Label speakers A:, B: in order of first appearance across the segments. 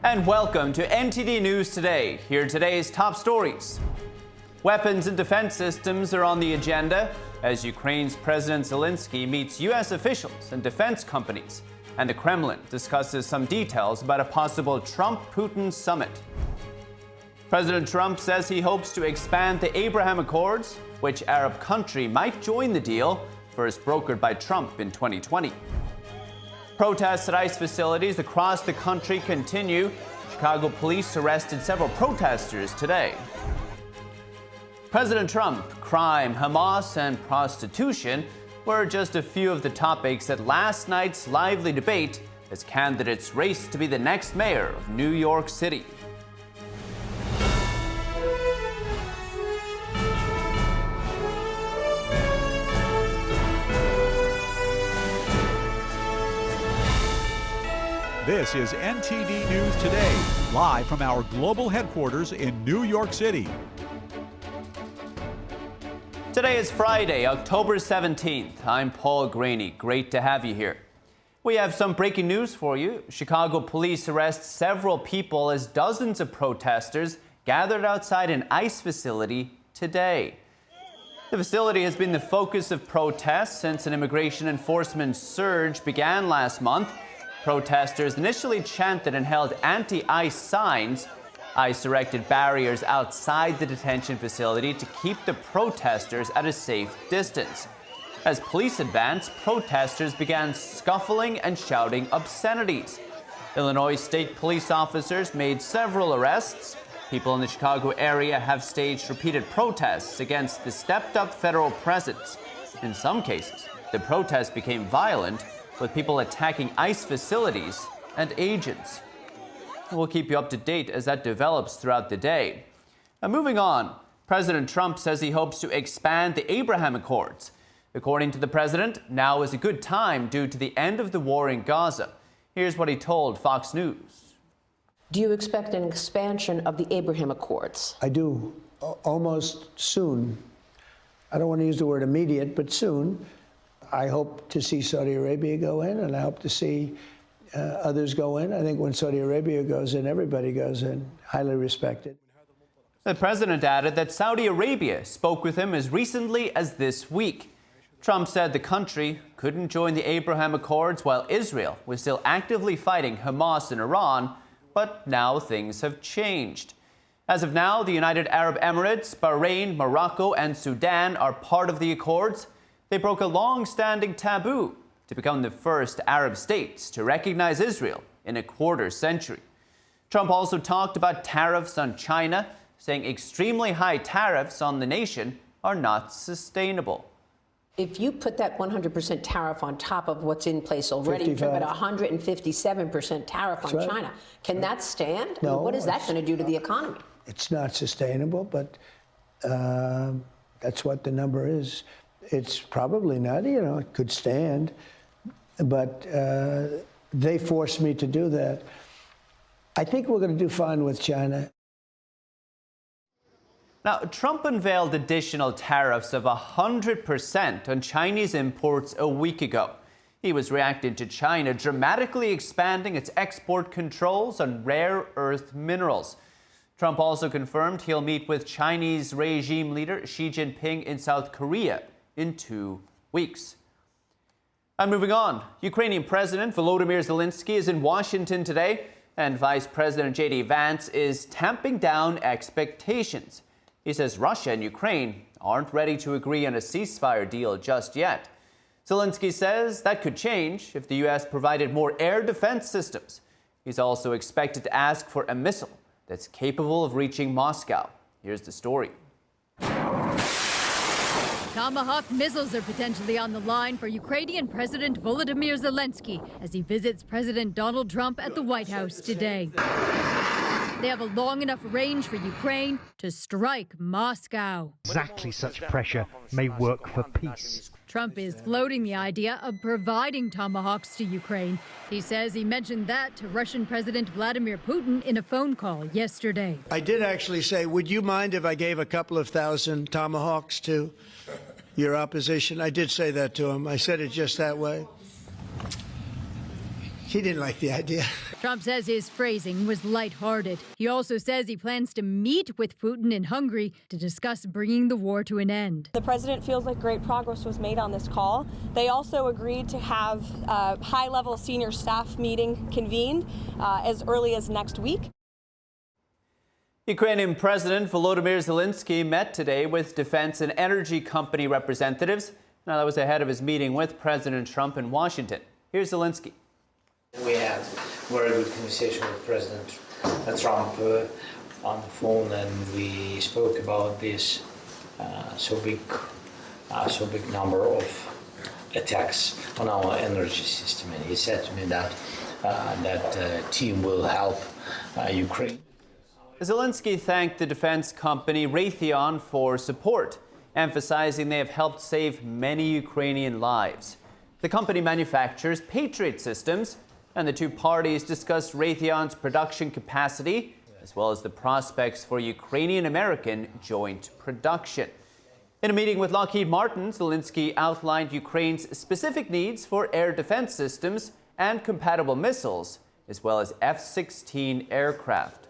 A: And welcome to NTD News Today. Here are today's top stories. Weapons and defense systems are on the agenda as Ukraine's President Zelenskyy meets U.S. officials and defense companies. And the Kremlin discusses some details about a possible Trump-Putin summit. President Trump says he hopes to expand the Abraham Accords. Which Arab country might join the deal, first brokered by Trump in 2020. Protests at ICE facilities across the country continue. Chicago police arrested several protesters today. President Trump, crime, Hamas, and prostitution were just a few of the topics at last night's lively debate as candidates raced to be the next mayor of New York City.
B: This is NTD News Today, live from our global headquarters in New York City.
A: Today is Friday, October 17th. I'm Paul Graney. Great to have you here. We have some breaking news for you. Chicago police arrest several people as dozens of protesters gathered outside an ICE facility today. The facility has been the focus of protests since an immigration enforcement surge began last month. Protesters initially chanted and held anti-ICE signs. ICE erected barriers outside the detention facility to keep the protesters at a safe distance. As police advanced, protesters began scuffling and shouting obscenities. Illinois state police officers made several arrests. People in the Chicago area have staged repeated protests against the stepped-up federal presence. In some cases, the protests became violent, with people attacking ICE facilities and agents. We'll keep you up to date as that develops throughout the day. Now, moving on, President Trump says he hopes to expand the Abraham Accords. According to the president, now is a good time due to the end of the war in Gaza. Here's what he told Fox News.
C: Do you expect an expansion of the Abraham Accords?
D: I do, almost soon. I don't want to use the word immediate, but soon. I hope to see Saudi Arabia go in, and I hope to see others go in. I think when Saudi Arabia goes in, everybody goes in, highly respected.
A: The president added that Saudi Arabia spoke with him as recently as this week. Trump said the country couldn't join the Abraham Accords while Israel was still actively fighting Hamas in Iran, but now things have changed. As of now, the United Arab Emirates, Bahrain, Morocco, and Sudan are part of the accords. They broke a long-standing taboo to become the first Arab states to recognize Israel in a quarter century. Trump also talked about tariffs on China, saying extremely high tariffs on the nation are not sustainable.
C: If you put that 100% tariff on top of what's in place already, you're talking about 157% tariff on China. Can that stand?
D: No.
C: I mean, what is that going to do to the economy?
D: It's not sustainable, but that's what the number is. It's probably not, it could stand, but they forced me to do that. I think we're going to do fine with China.
A: Now, Trump unveiled additional tariffs of 100% on Chinese imports a week ago. He was reacting to China dramatically expanding its export controls on rare earth minerals. Trump also confirmed he'll meet with Chinese regime leader Xi Jinping in South Korea in 2 weeks. And moving on, Ukrainian President Volodymyr Zelenskyy is in Washington today, and Vice President J.D. Vance is tamping down expectations. He says Russia and Ukraine aren't ready to agree on a ceasefire deal just yet. Zelenskyy says that could change if the U.S. provided more air defense systems. He's also expected to ask for a missile that's capable of reaching Moscow. Here's the story.
E: Tomahawk missiles are potentially on the line for Ukrainian President Volodymyr Zelenskyy as he visits President Donald Trump at the White House today. They have a long enough range for Ukraine to strike Moscow.
F: Exactly such pressure may work for peace.
E: Trump is floating the idea of providing Tomahawks to Ukraine. He says he mentioned that to Russian President Vladimir Putin in a phone call yesterday.
D: I did actually say, would you mind if I gave a couple of thousand Tomahawks to your opposition? I did say that to him. I said it just that way. He didn't like the idea.
E: Trump says his phrasing was lighthearted. He also says he plans to meet with Putin in Hungary to discuss bringing the war to an end.
G: The president feels like great progress was made on this call. They also agreed to have a high-level senior staff meeting convened as early as next week.
A: Ukrainian President Volodymyr Zelenskyy met today with defense and energy company representatives. Now, that was ahead of his meeting with President Trump in Washington. Here's Zelenskyy.
H: We had very good conversation with President Trump on the phone, and we spoke about this so big number of attacks on our energy system. And he said to me that that team will help Ukraine.
A: Zelenskyy thanked the defense company Raytheon for support, emphasizing they have helped save many Ukrainian lives. The company manufactures Patriot systems, and the two parties discussed Raytheon's production capacity, as well as the prospects for Ukrainian-American joint production. In a meeting with Lockheed Martin, Zelenskyy outlined Ukraine's specific needs for air defense systems and compatible missiles, as well as F-16 aircraft.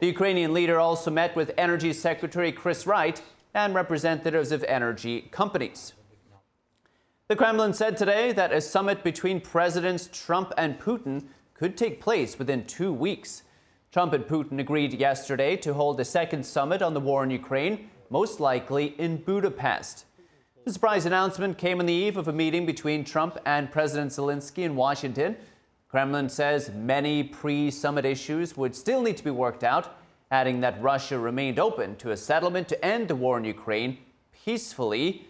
A: The Ukrainian leader also met with Energy Secretary Chris Wright and representatives of energy companies. The Kremlin said today that a summit between Presidents Trump and Putin could take place within 2 weeks. Trump and Putin agreed yesterday to hold a second summit on the war in Ukraine, most likely in Budapest. The surprise announcement came on the eve of a meeting between Trump and President Zelenskyy in Washington. Kremlin says many pre-summit issues would still need to be worked out, adding that Russia remained open to a settlement to end the war in Ukraine peacefully.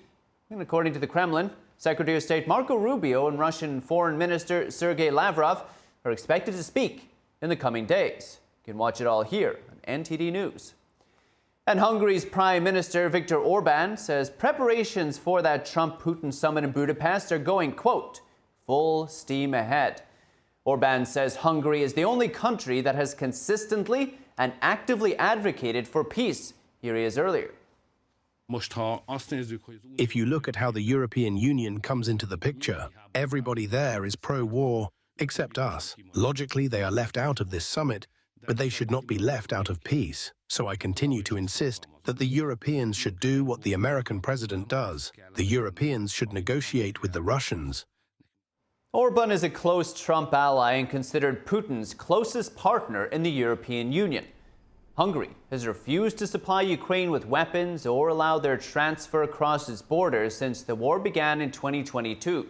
A: And according to the Kremlin, Secretary of State Marco Rubio and Russian Foreign Minister Sergei Lavrov are expected to speak in the coming days. You can watch it all here on NTD News. And Hungary's Prime Minister Viktor Orban says preparations for that Trump-Putin summit in Budapest are going, quote, full steam ahead. Orban says Hungary is the only country that has consistently and actively advocated for peace. Here he is earlier.
I: If you look at how the European Union comes into the picture, everybody there is pro-war, except us. Logically, they are left out of this summit, but they should not be left out of peace. So I continue to insist that the Europeans should do what the American president does. The Europeans should negotiate with the Russians.
A: Orban is a close Trump ally and considered Putin's closest partner in the European Union. Hungary has refused to supply Ukraine with weapons or allow their transfer across its borders since the war began in 2022.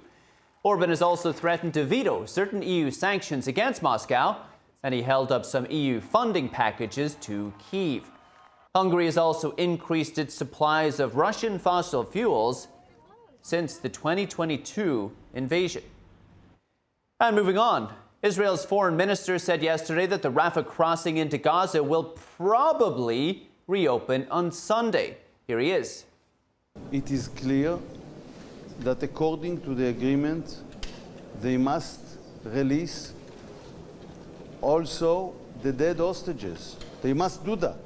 A: Orban has also threatened to veto certain EU sanctions against Moscow, and he held up some EU funding packages to Kyiv. Hungary has also increased its supplies of Russian fossil fuels since the 2022 invasion. And moving on, Israel's foreign minister said yesterday that the Rafah crossing into Gaza will probably reopen on Sunday. Here he is.
J: It is clear that according to the agreement, they must release also the dead hostages. They must do that.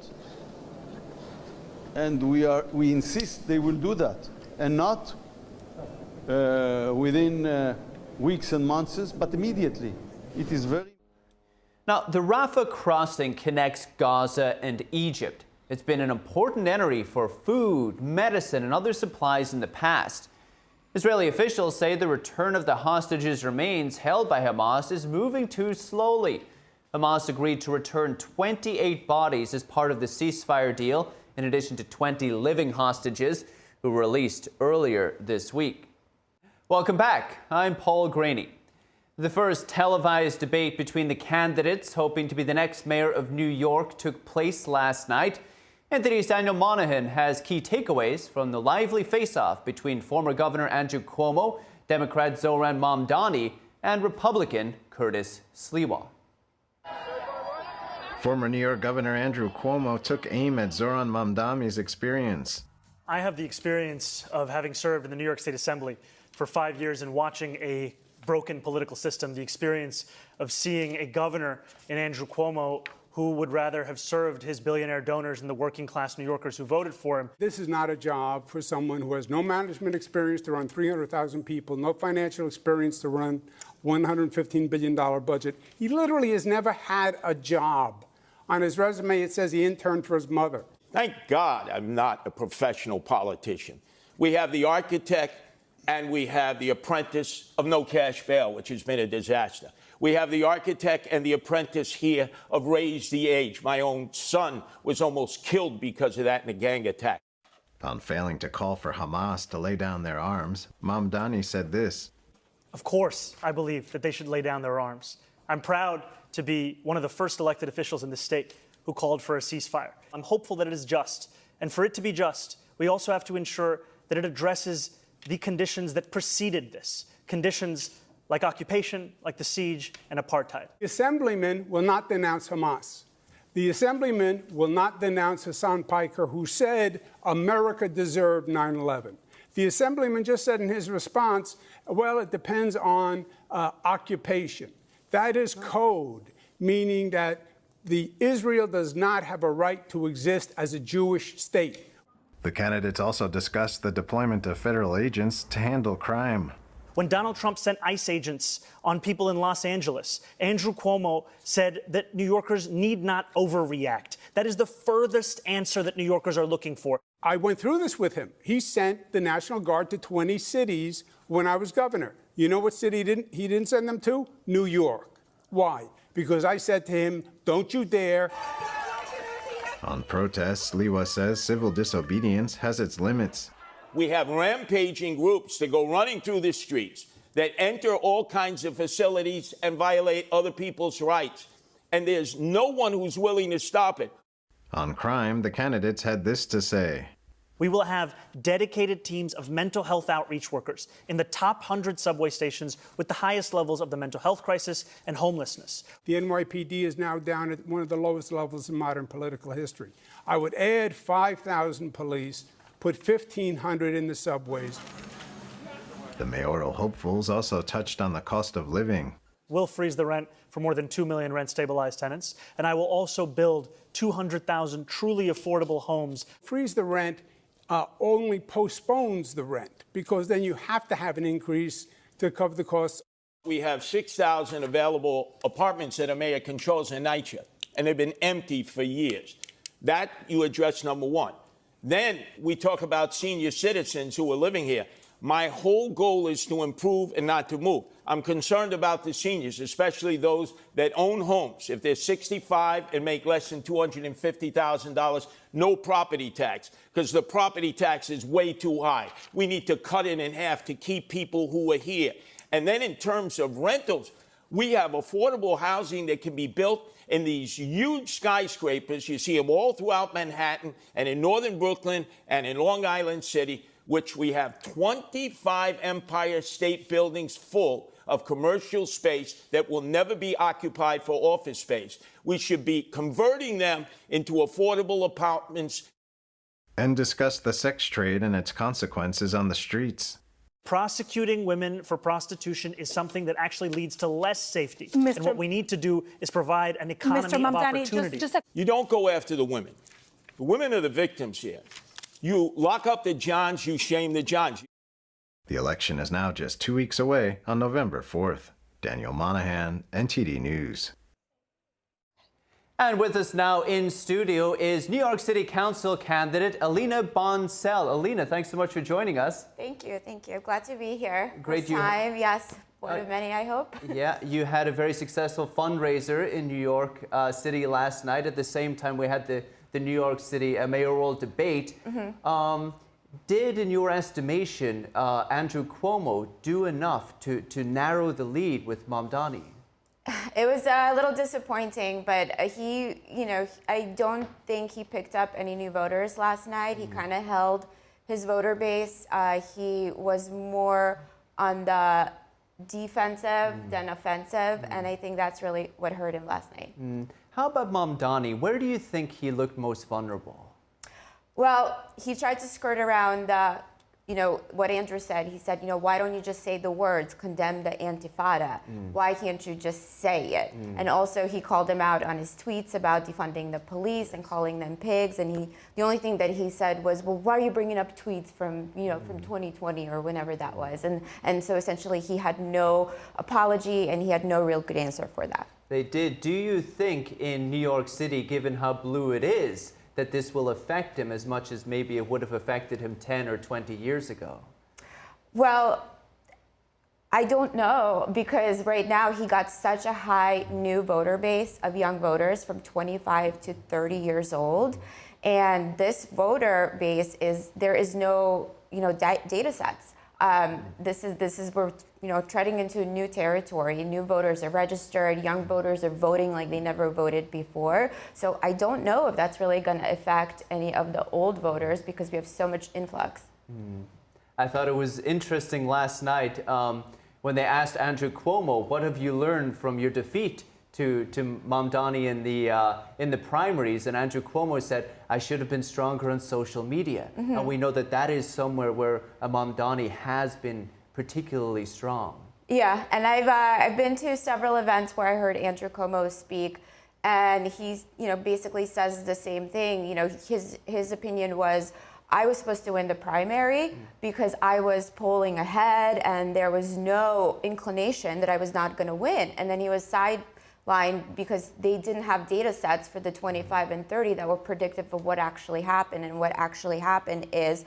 J: And we insist they will do that, and not within weeks and months, but immediately. It is very...
A: Now, the Rafah crossing connects Gaza and Egypt. It's been an important entry for food, medicine, and other supplies in the past. Israeli officials say the return of the hostages' remains held by Hamas is moving too slowly. Hamas agreed to return 28 bodies as part of the ceasefire deal, in addition to 20 living hostages who were released earlier this week. Welcome back. I'm Paul Graney. The first televised debate between the candidates hoping to be the next mayor of New York took place last night. NTD's Daniel Monahan has key takeaways from the lively face-off between former Governor Andrew Cuomo, Democrat Zoran Mamdani, and Republican Curtis Sliwa.
K: Former New York Governor Andrew Cuomo took aim at Zoran Mamdani's experience.
L: I have the experience of having served in the New York State Assembly for 5 years and watching a broken political system, the experience of seeing a governor in Andrew Cuomo who would rather have served his billionaire donors and the working class New Yorkers who voted for him.
M: This is not a job for someone who has no management experience to run 300,000 people, no financial experience to run $115 billion budget. He literally has never had a job. On his resume, it says he interned for his mother.
N: Thank God I'm not a professional politician. We have the architect and we have the apprentice of no cash bail, which has been a disaster. We have the architect and the apprentice here of Raise the Age. My own son was almost killed because of that in a gang attack.
K: On failing to call for Hamas to lay down their arms, Mamdani said this.
L: Of course, I believe that they should lay down their arms. I'm proud to be one of the first elected officials in this state who called for a ceasefire. I'm hopeful that it is just. And for it to be just, we also have to ensure that it addresses the conditions that preceded this. Conditions like occupation, like the siege, and apartheid.
M: The assemblyman will not denounce Hamas. The assemblyman will not denounce Hassan Piker, who said America deserved 9/11. The assemblyman just said in his response, well, it depends on occupation. That is code, meaning that Israel does not have a right to exist as a Jewish state.
K: The candidates also discussed the deployment of federal agents to handle crime.
L: When Donald Trump sent ICE agents on people in Los Angeles, Andrew Cuomo said that New Yorkers need not overreact. That is the furthest answer that New Yorkers are looking for.
M: I went through this with him. He sent the National Guard to 20 cities when I was governor. You know what city he didn't send them to? New York. Why? Because I said to him, don't you dare.
K: On protests, Liwa says civil disobedience has its limits.
N: We have rampaging groups that go running through the streets, that enter all kinds of facilities and violate other people's rights. And there's no one who's willing to stop it.
K: On crime, the candidates had this to say.
L: We will have dedicated teams of mental health outreach workers in the top 100 subway stations with the highest levels of the mental health crisis and homelessness.
M: The NYPD is now down at one of the lowest levels in modern political history. I would add 5,000 police, put 1,500 in the subways.
K: The mayoral hopefuls also touched on the cost of living.
L: We'll freeze the rent for more than 2 million rent-stabilized tenants, and I will also build 200,000 truly affordable homes.
M: Freeze the rent only postpones the rent, because then you have to have an increase to cover the costs.
N: We have 6,000 available apartments that a mayor controls in NYCHA, and they've been empty for years. That you address, number one. Then we talk about senior citizens who are living here. My whole goal is to improve and not to move. I'm concerned about the seniors, especially those that own homes. If they're 65 and make less than $250,000, no property tax, because the property tax is way too high. We need to cut it in half to keep people who are here. And then in terms of rentals, we have affordable housing that can be built in these huge skyscrapers. You see them all throughout Manhattan and in northern Brooklyn and in Long Island City, which we have 25 Empire State Buildings full of commercial space that will never be occupied for office space. We should be converting them into affordable apartments.
K: And discuss the sex trade and its consequences on the streets.
L: Prosecuting women for prostitution is something that actually leads to less safety. And what we need to do is provide an economy of opportunity.
N: You don't go after the women. The women are the victims here. You lock up the Johns, you shame the Johns.
K: The election is now just 2 weeks away on November 4th. Daniel Monahan, NTD News.
A: And with us now in studio is New York City Council candidate Alina Bonsell. Alina, thanks so much for joining us.
O: Thank you. Glad to be here.
A: Great.
O: First time, yes. One of many, I hope.
A: Yeah, you had a very successful fundraiser in New York City last night. At the same time, we had the New York City mayoral debate. Mm-hmm. Did, in your estimation, Andrew Cuomo do enough to narrow the lead with Mamdani?
O: It was a little disappointing, but I don't think he picked up any new voters last night. He kind of held his voter base. He was more on the defensive than offensive, and I think that's really what hurt him last night.
A: How about Mamdani? Where do you think he looked most vulnerable?
O: Well, he tried to skirt around the what Andrew said, he said, why don't you just say the words, condemn the Intifada? Why can't you just say it? And also he called them out on his tweets about defunding the police and calling them pigs. And the only thing that he said was, well, why are you bringing up tweets from, from 2020 or whenever that was? And so essentially he had no apology and he had no real good answer for that.
A: They did. Do you think in New York City, given how blue it is, that this will affect him as much as maybe it would have affected him 10 or 20 years ago?
O: Well, I don't know, because right now he got such a high new voter base of young voters from 25 to 30 years old. And this voter base there is no, data sets. This is we're treading into new territory. New voters are registered. Young voters are voting like they never voted before. So I don't know if that's really going to affect any of the old voters because we have so much influx.
A: I thought it was interesting last night when they asked Andrew Cuomo, "What have you learned from your defeat to Mamdani in the primaries?" And Andrew Cuomo said, "I should have been stronger on social media." And we know that is somewhere where Mamdani has been particularly strong.
O: Yeah, and I've been to several events where I heard Andrew Cuomo speak, and he basically says the same thing. His opinion was, I was supposed to win the primary because I was polling ahead and there was no inclination that I was not going to win. And then he was sidelined because they didn't have data sets for the 25 and 30 that were predictive of what actually happened. And what actually happened is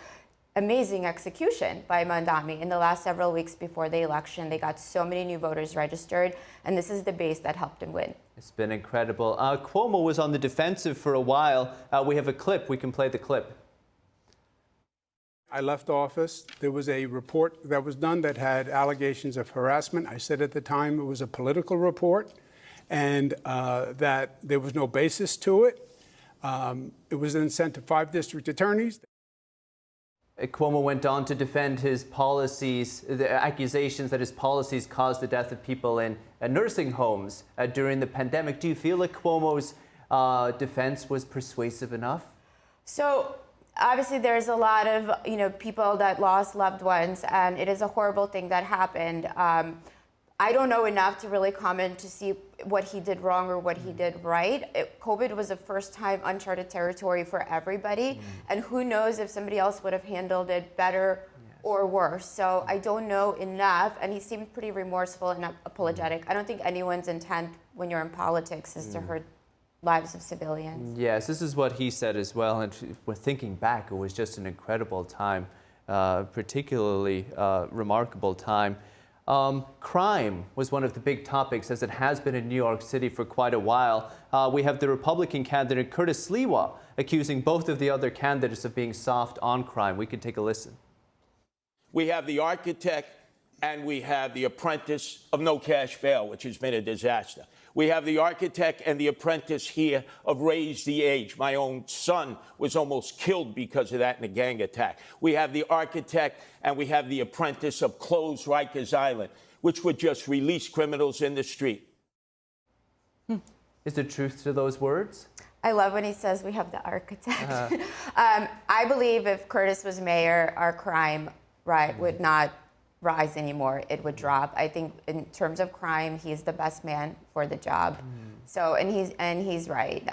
O: amazing execution by Mamdani. In the last several weeks before the election, they got so many new voters registered, and this is the base that helped him win.
A: It's been incredible. Cuomo was on the defensive for a while. We have a clip. We can play the clip.
M: I left office. There was a report that was done that had allegations of harassment. I said at the time it was a political report and that there was no basis to it. It was then sent to 5 district attorneys.
A: Cuomo went on to defend his policies, the accusations that his policies caused the death of people in nursing homes during the pandemic. Do you feel like Cuomo's defense was persuasive enough?
O: So obviously there's a lot of people that lost loved ones, and it is a horrible thing that happened. I don't know enough to really comment to see what he did wrong or what he did right. COVID was a first-time uncharted territory for everybody, and who knows if somebody else would have handled it better or worse. So I don't know enough, and he seemed pretty remorseful and apologetic. I don't think anyone's intent when you're in politics is to hurt lives of civilians.
A: Yes, this is what he said as well, and we're thinking back, it was just an incredible time, particularly remarkable time. Crime was one of the big topics, as it has been in New York City for quite a while. We have the Republican candidate Curtis Sliwa accusing both of the other candidates of being soft on crime. We can take a listen.
N: We have the architect and we have the apprentice of no cash bail, which has been a disaster. We have the architect and the apprentice here of Raise the Age. My own son was almost killed because of that in a gang attack. We have the architect and we have the apprentice of Close Rikers Island, which would just release criminals in the street.
A: Is there truth to those words?
O: I love when he says we have the architect. I believe if Curtis was mayor, our crime would not rise anymore. It would drop. I think in terms of crime, he's the best man for the job. So, and he's right.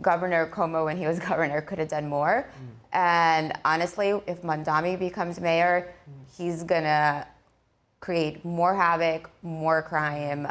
O: Governor Cuomo, when he was governor, could have done more. And honestly, if Mamdani becomes mayor, he's gonna create more havoc, more crime.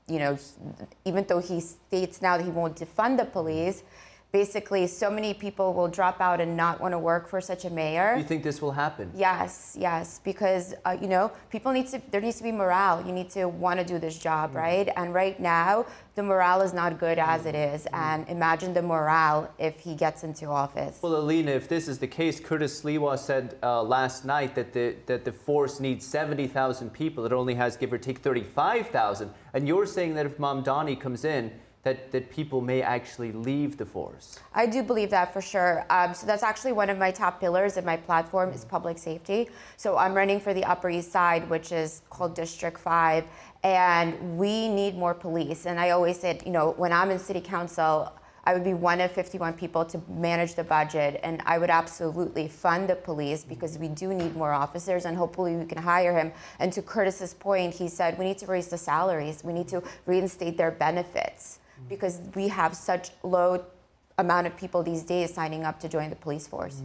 O: Even though he states now that he won't defund the police, basically so many people will drop out and not want to work for such a mayor.
A: You think this will happen?
O: Yes, because there needs to be morale. You need to want to do this job, right? And right now, the morale is not good as it is. And imagine the morale if he gets into office.
A: Well, Alina, if this is the case, Curtis Sliwa said last night that the force needs 70,000 people. It only has, give or take, 35,000. And you're saying that if Mamdani comes in, that people may actually leave the force.
O: I do believe that for sure. So that's actually one of my top pillars of my platform is public safety. So I'm running for the Upper East Side, which is called District 5, and we need more police. And I always said, when I'm in city council, I would be one of 51 people to manage the budget, and I would absolutely fund the police because we do need more officers, and hopefully we can hire him. And to Curtis's point, he said we need to raise the salaries, we need to reinstate their benefits because we have such low amount of people these days signing up to join the police force.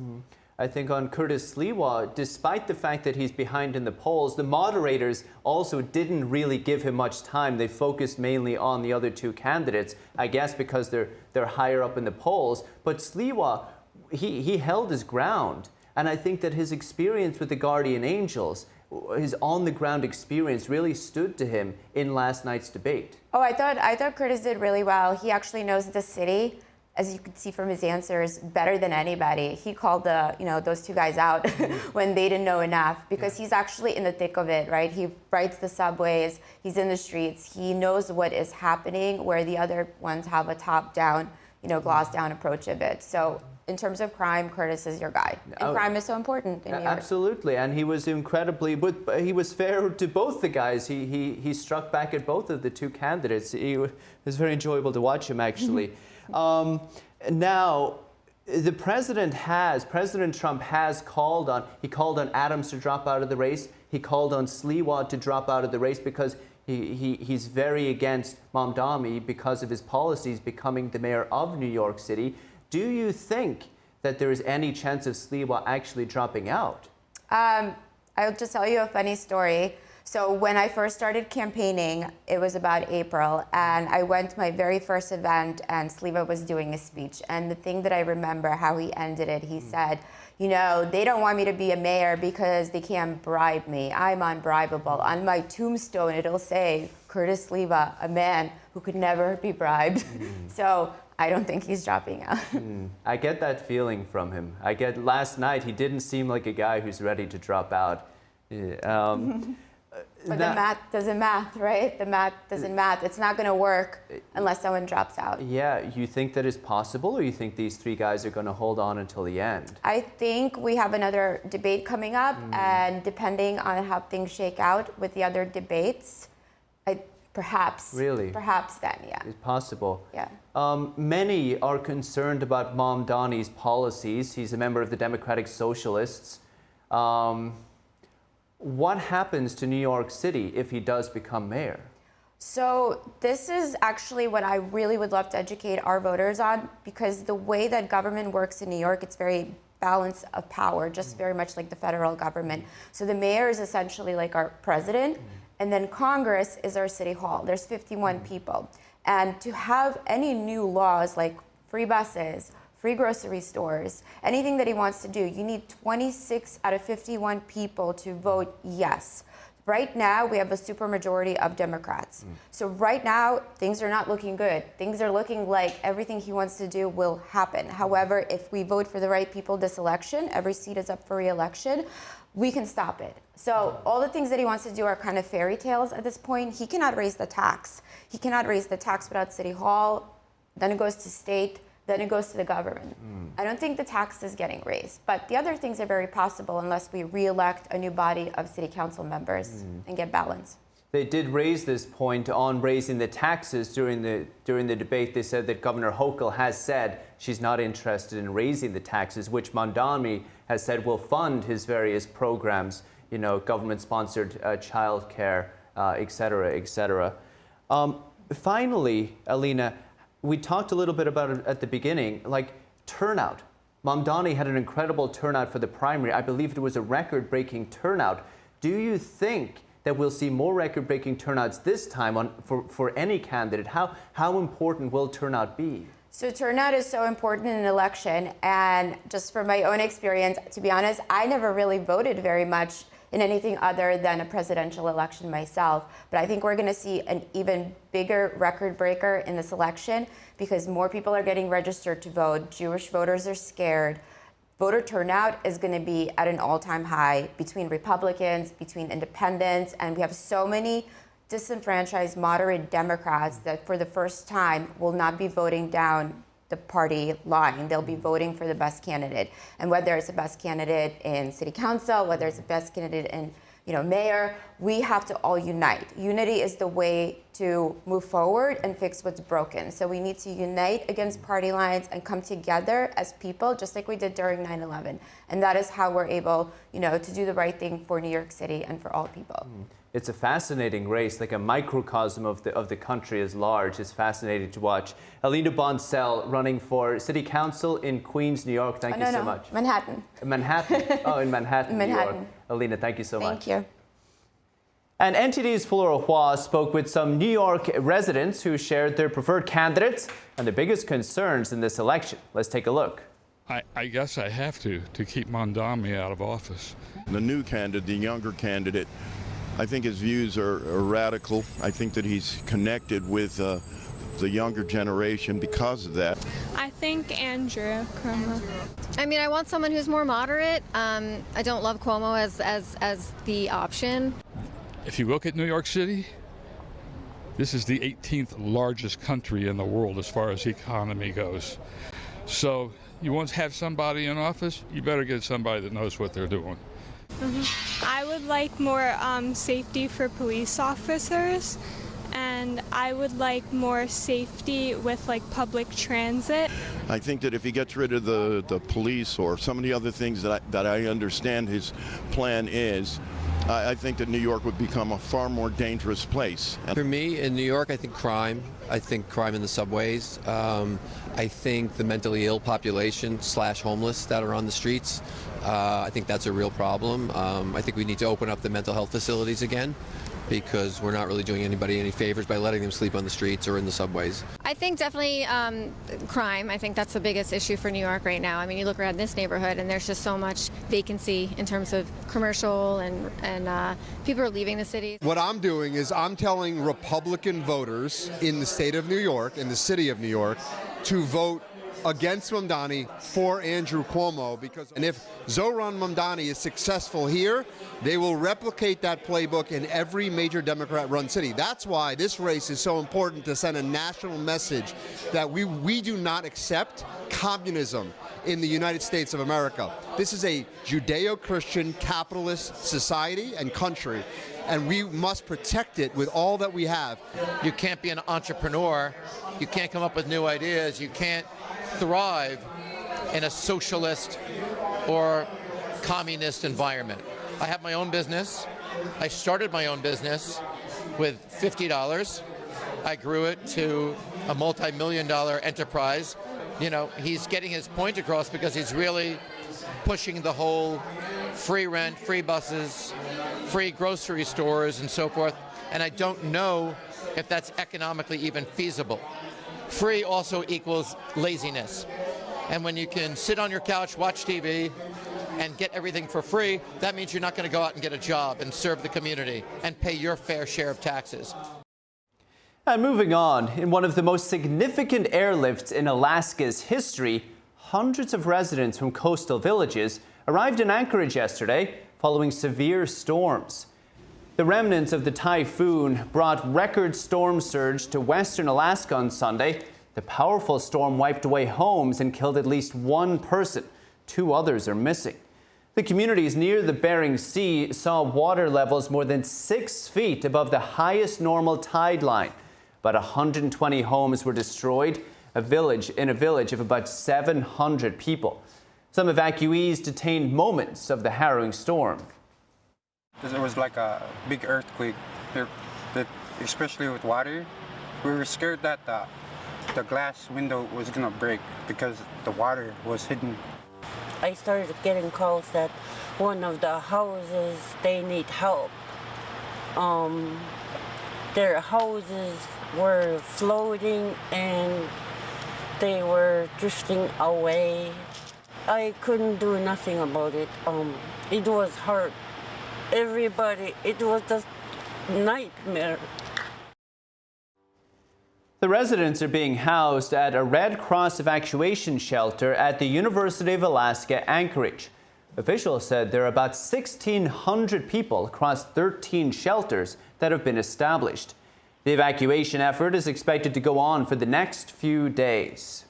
A: I think on Curtis Sliwa, despite the fact that he's behind in the polls, the moderators also didn't really give him much time. They focused mainly on the other two candidates, I guess because they're higher up in the polls. But Sliwa, he held his ground. And I think that his experience with the Guardian Angels, his on-the-ground experience really stood to him in last night's debate.
O: Oh, I thought Curtis did really well. He actually knows the city, as you could see from his answers, better than anybody. He called those two guys out when they didn't know enough because he's actually in the thick of it, right? He rides the subways, he's in the streets, he knows what is happening where the other ones have a top-down, glossed down approach of it. So in terms of crime, Curtis is your guy. And crime is so important in New York.
A: Absolutely, and he was he was fair to both the guys. He struck back at both of the two candidates. It was very enjoyable to watch him, actually. Now, President Trump has called on Adams to drop out of the race. He called on Sliwa to drop out of the race because he's very against Mamdani because of his policies becoming the mayor of New York City. Do you think that there is any chance of Sliwa actually dropping out?
O: I'll just tell you a funny story. So when I first started campaigning, it was about April, and I went to my very first event, and Sliwa was doing a speech. And the thing that I remember how he ended it, he said, they don't want me to be a mayor because they can't bribe me. I'm unbribable. On my tombstone, it'll say, Curtis Sliwa, a man who could never be bribed. So I don't think he's dropping out.
A: I get that feeling from him. Last night, he didn't seem like a guy who's ready to drop out.
O: But the math doesn't math, right? The math doesn't math. It's not going to work unless someone drops out.
A: Yeah, you think that is possible, or you think these three guys are going to hold on until the end?
O: I think we have another debate coming up, and depending on how things shake out with the other debates, perhaps.
A: Really?
O: Perhaps then, yeah.
A: It's possible.
O: Yeah.
A: Many are concerned about Mamdani's policies. He's a member of the Democratic Socialists. What happens to New York City if he does become mayor?
O: So this is actually what I really would love to educate our voters on, because the way that government works in New York, it's very balance of power, just very much like the federal government. So the mayor is essentially like our president, and then Congress is our city hall. There's 51 people. And to have any new laws like free buses, free grocery stores, anything that he wants to do, you need 26 out of 51 people to vote yes. Right now, we have a supermajority of Democrats. So right now, things are not looking good. Things are looking like everything he wants to do will happen. However, if we vote for the right people this election, every seat is up for re-election, we can stop it. So all the things that he wants to do are kind of fairy tales at this point. He cannot raise the tax. He cannot raise the tax without City Hall. Then it goes to state. Then it goes to the government. I don't think the tax is getting raised, but the other things are very possible unless we re-elect a new body of city council members and get balance.
A: They did raise this point on raising the taxes during the debate. They said that Governor Hochul has said she's not interested in raising the taxes, which Mamdani has said will fund his various programs, government-sponsored childcare, et cetera, et cetera. Finally, Alina, we talked a little bit about it at the beginning, like turnout. Mamdani had an incredible turnout for the primary. I believe it was a record-breaking turnout. Do you think that we'll see more record-breaking turnouts this time for any candidate? How important will turnout be?
O: So turnout is so important in an election, and just from my own experience, to be honest, I never really voted very much in anything other than a presidential election myself. But I think we're going to see an even bigger record breaker in this election because more people are getting registered to vote. Jewish voters are scared. Voter turnout is going to be at an all-time high between Republicans, between independents, and we have so many disenfranchised moderate Democrats that for the first time will not be voting down the party line. They'll be voting for the best candidate. And whether it's the best candidate in city council, whether it's the best candidate in mayor. We have to all unite. Unity is the way to move forward and fix what's broken. So we need to unite against party lines and come together as people, just like we did during 9/11. And that is how we're able, to do the right thing for New York City and for all people.
A: It's a fascinating race, like a microcosm of the country as large. It's fascinating to watch. Alina Boncel running for City Council in Queens, New York. Thank you so much.
O: Manhattan.
A: Manhattan. Oh, in Manhattan, New York. Alina, thank you so much.
O: Thank you.
A: And NTD's Flora Hua spoke with some New York residents who shared their preferred candidates and the biggest concerns in this election. Let's take a look.
P: I guess I have to keep Mondami out of office.
Q: The new candidate, the younger candidate, I think his views are radical. I think that he's connected with the younger generation because of that.
R: I think Andrew Cuomo. I mean, I want someone who's more moderate. I don't love Cuomo as the option.
P: If you look at New York City, this is the 18th largest country in the world as far as economy goes. So you want to have somebody in office, you better get somebody that knows what they're doing.
R: I would like more safety for police officers, and I would like more safety with public transit.
Q: I think that if he gets rid of the police or some of the other things that I understand his plan is, I think that New York would become a far more dangerous place.
S: For me, in New York, I think crime. I think crime in the subways. I think the mentally ill population / homeless that are on the streets. I think that's a real problem. I think we need to open up the mental health facilities again, because we're not really doing anybody any favors by letting them sleep on the streets or in the subways.
R: I think definitely crime. I think that's the biggest issue for New York right now. I mean, you look around this neighborhood and there's just so much vacancy in terms of commercial and people are leaving the city.
T: What I'm doing is I'm telling Republican voters in the state of New York, in the city of New York, to vote against Mamdani for Andrew Cuomo, and if Zohran Mamdani is successful here, they will replicate that playbook in every major Democrat-run city. That's why this race is so important, to send a national message that we do not accept communism in the United States of America. This is a Judeo-Christian capitalist society and country, and we must protect it with all that we have.
U: You can't be an entrepreneur. You can't come up with new ideas. You can't thrive in a socialist or communist environment. I have my own business. I started my own business with $50. I grew it to a multi-million-dollar enterprise. He's getting his point across because he's really pushing the whole free rent, free buses, free grocery stores, and so forth. And I don't know if that's economically even feasible. Free also equals laziness. And when you can sit on your couch, watch TV, and get everything for free, that means you're not going to go out and get a job and serve the community and pay your fair share of taxes.
A: And moving on, in one of the most significant airlifts in Alaska's history, hundreds of residents from coastal villages arrived in Anchorage yesterday following severe storms. The remnants of the typhoon brought record storm surge to western Alaska on Sunday. The powerful storm wiped away homes and killed at least one person. 2 others are missing. The communities near the Bering Sea saw water levels more than 6 feet above the highest normal tide line. About 120 homes were destroyed, in a village of about 700 people. Some evacuees detained moments of the harrowing storm.
V: There was like a big earthquake, especially with water. We were scared that the glass window was gonna break because the water was hidden.
W: I started getting calls that one of the houses, they need help. Their houses were floating and they were drifting away. I couldn't do nothing about it. It was hard. Everybody, it was just nightmare.
A: The residents are being housed at a Red Cross evacuation shelter at the University of Alaska, Anchorage. Officials said there are about 1,600 people across 13 shelters that have been established. The evacuation effort is expected to go on for the next few days.